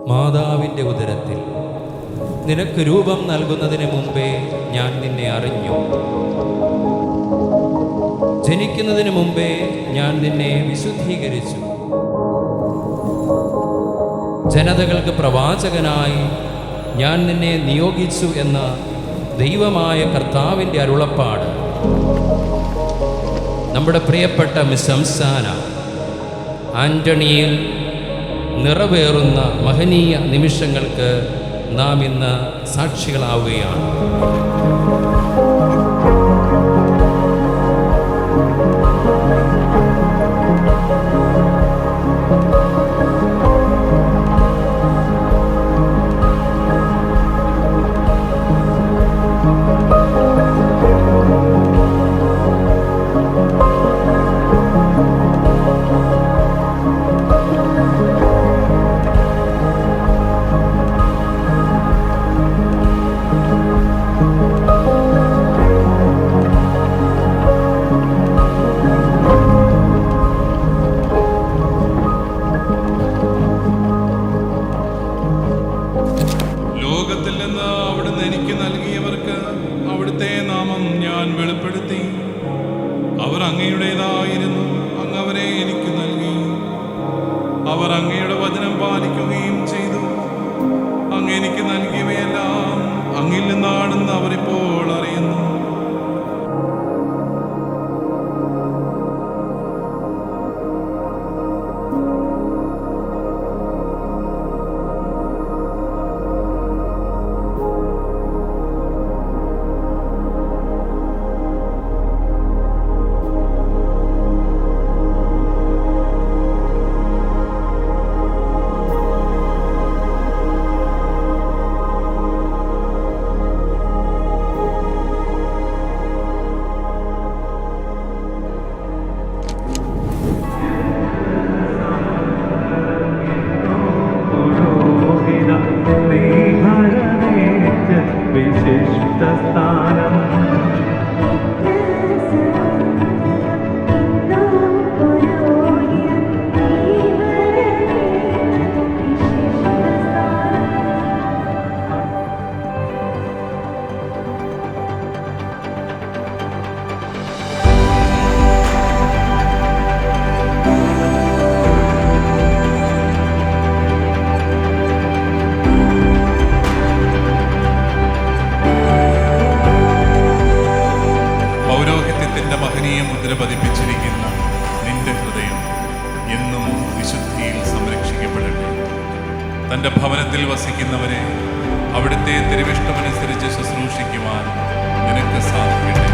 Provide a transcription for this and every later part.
മാതാവിൻ്റെ ഉദരത്തിൽ നിനക്ക് രൂപം നൽകുന്നതിന് മുമ്പേ ഞാൻ നിന്നെ അറിഞ്ഞു. ജനിക്കുന്നതിന് മുമ്പേ ഞാൻ നിന്നെ വിശുദ്ധീകരിച്ചു. ജനതകൾക്ക് പ്രവാചകനായി ഞാൻ നിന്നെ നിയോഗിച്ചു എന്ന ദൈവമായ കർത്താവിൻ്റെ അരുളപ്പാട് നമ്മുടെ പ്രിയപ്പെട്ട മിസ്സംസാന ആൻ്റണിയിൽ നിറവേറുന്ന മഹനീയ നിമിഷങ്ങൾക്ക് നാം ഇന്ന് സാക്ഷികളാവുകയാണ്. ലോകത്തിൽ നിന്ന് അവിടുന്ന് എനിക്ക് നൽകിയവർക്ക് അവിടുത്തെ നാമം ഞാൻ വെളിപ്പെടുത്തി. അവർ അങ്ങയുടേതായിരുന്നു, അങ്ങ് അവരെ എനിക്ക് നൽകി. അവർ അങ്ങയുടെ വചനം പാലിക്കുകയും ചെയ്തു. അങ്ങ് എനിക്ക് നൽകിയവയെല്ലാം അങ്ങിൽ നിന്നാണെന്ന് അവരിപ്പോൾ അറിയുന്നു. മഹനീയ മുദ്ര പതിപ്പിച്ചിരിക്കുന്ന നിന്റെ ഹൃദയം എന്നും വിശുദ്ധിയിൽ സംരക്ഷിക്കപ്പെടട്ടെ. തൻ്റെ ഭവനത്തിൽ വസിക്കുന്നവരെ അവിടുത്തെ തിരുവിഷ്ടമനുസരിച്ച് ശുശ്രൂഷിക്കുവാൻ നിനക്ക് സാധിക്കട്ടെ.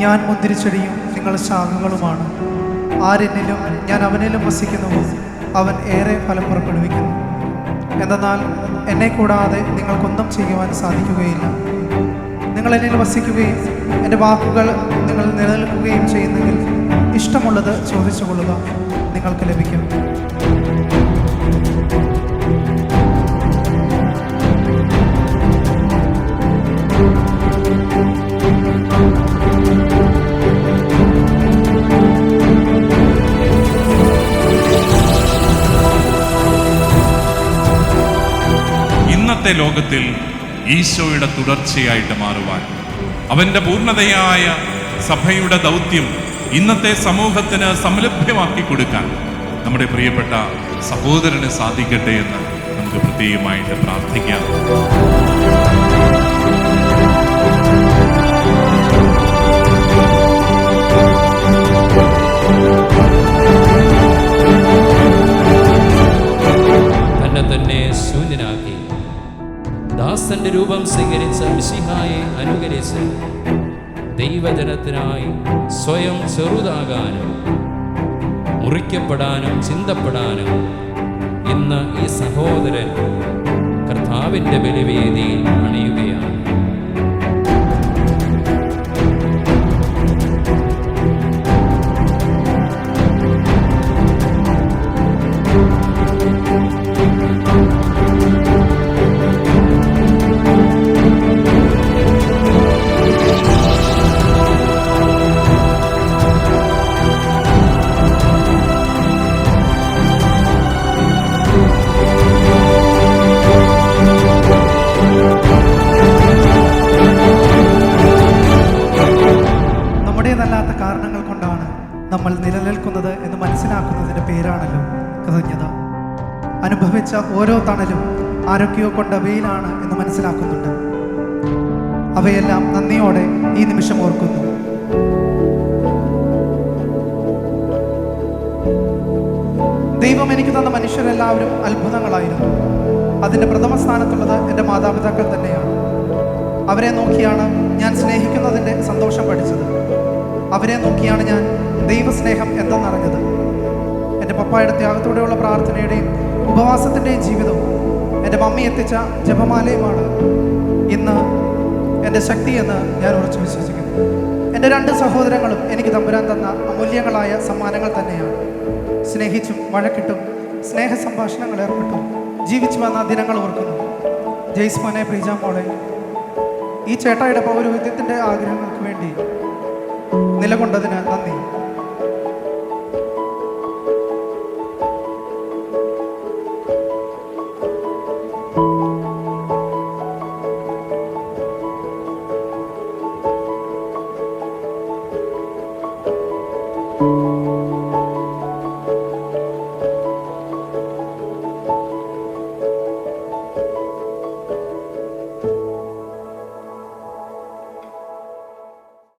ഞാൻ മുന്തിരിച്ചെടിയും നിങ്ങൾ ശാഖകളുമാണ്. ആരെന്നിലും ഞാൻ അവനിലും വസിക്കുന്നുവോ അവൻ ഏറെ ഫലം പുറപ്പെടുവിക്കുന്നു. എന്തെന്നാൽ എന്നെ കൂടാതെ നിങ്ങൾക്കൊന്നും ചെയ്യുവാൻ സാധിക്കുകയില്ല. നിങ്ങൾ എന്നിൽ വസിക്കുകയും എൻ്റെ വാക്കുകൾ നിങ്ങൾ നിലനിൽക്കുകയും ചെയ്യുന്നെങ്കിൽ ഇഷ്ടമുള്ളത് ചോദിച്ചു കൊള്ളുക, നിങ്ങൾക്ക് ലഭിക്കും. ഇന്നത്തെ ലോകത്തിൽ ഈശോയുടെ തുടർച്ചയായിട്ട് മാറുവാൻ, അവൻ്റെ പൂർണ്ണതയായ സഭയുടെ ദൗത്യം ഇന്നത്തെ സമൂഹത്തിന് സംലഭ്യമാക്കി കൊടുക്കാൻ നമ്മുടെ പ്രിയപ്പെട്ട സഹോദരന് സാധിക്കട്ടെ എന്ന് നമുക്ക് പ്രത്യേകമായിട്ട് പ്രാർത്ഥിക്കാം. തന്നെ ശൂന്യനാക്കി മിശിഹായെ അനുകരിച്ച് ദൈവജനത്തിനായി സ്വയം ചെറുതാകാനും മുറിക്കപ്പെടാനും ചിന്തപ്പെടാനും ഇന്ന് ഈ സഹോദരൻ കർത്താവിൻ്റെ ബലിവേദിയിൽ അണിയുകയാണ്. നമ്മുടേതല്ലാത്ത കാരണങ്ങൾ കൊണ്ടാണ് നമ്മൾ നിലനിൽക്കുന്നത് എന്ന് മനസ്സിലാക്കുന്നതിൻ്റെ പേരാണല്ലോ കൃതജ്ഞത. അനുഭവിച്ച ഓരോ തണലും ആരൊക്കെയോ കൊണ്ട വെയിലാണ് എന്ന് മനസ്സിലാക്കുന്നുണ്ട്. അവയെല്ലാം നന്ദിയോടെ ഈ നിമിഷം ഓർക്കുന്നു. ദൈവം എനിക്ക് തന്ന മനുഷ്യരെല്ലാവരും അത്ഭുതങ്ങളായിരുന്നു. അതിൻ്റെ പ്രഥമ സ്ഥാനത്തുള്ളത് എൻ്റെ മാതാപിതാക്കൾ തന്നെയാണ്. അവരെ നോക്കിയാണ് ഞാൻ സ്നേഹിക്കുന്നതിൻ്റെ സന്തോഷം പഠിച്ചത്. അവരെ നോക്കിയാണ് ഞാൻ ദൈവസ്നേഹം എന്തെന്നറിഞ്ഞത്. എൻ്റെ പപ്പായുടെ ത്യാഗത്തോടെയുള്ള പ്രാർത്ഥനയുടെയും ഉപവാസത്തിൻ്റെയും ജീവിതവും എൻ്റെ മമ്മി എത്തിച്ച ജപമാലയുമാണ് ഇന്ന് എൻ്റെ ശക്തിയെന്ന് ഞാൻ ഉറച്ചു വിശ്വസിക്കുന്നു. എൻ്റെ 2 സഹോദരങ്ങളും എനിക്ക് തമ്പുരാൻ തന്ന അമൂല്യങ്ങളായ സമ്മാനങ്ങൾ തന്നെയാണ്. സ്നേഹിച്ചും വഴക്കിട്ടും സ്നേഹ സംഭാഷണങ്ങൾ ഏർപ്പെട്ടും ജീവിച്ചു വന്ന ദിനങ്ങൾ ഓർക്കുന്നു. ജയ്സ്മോനെ, പ്രീജ മോളെ, ഈ ചേട്ടായുടെ പൗരോഹിത്യത്തിൻ്റെ ആഗ്രഹങ്ങൾക്ക് വേണ്ടി നിലകൊണ്ടതിന് നന്ദി.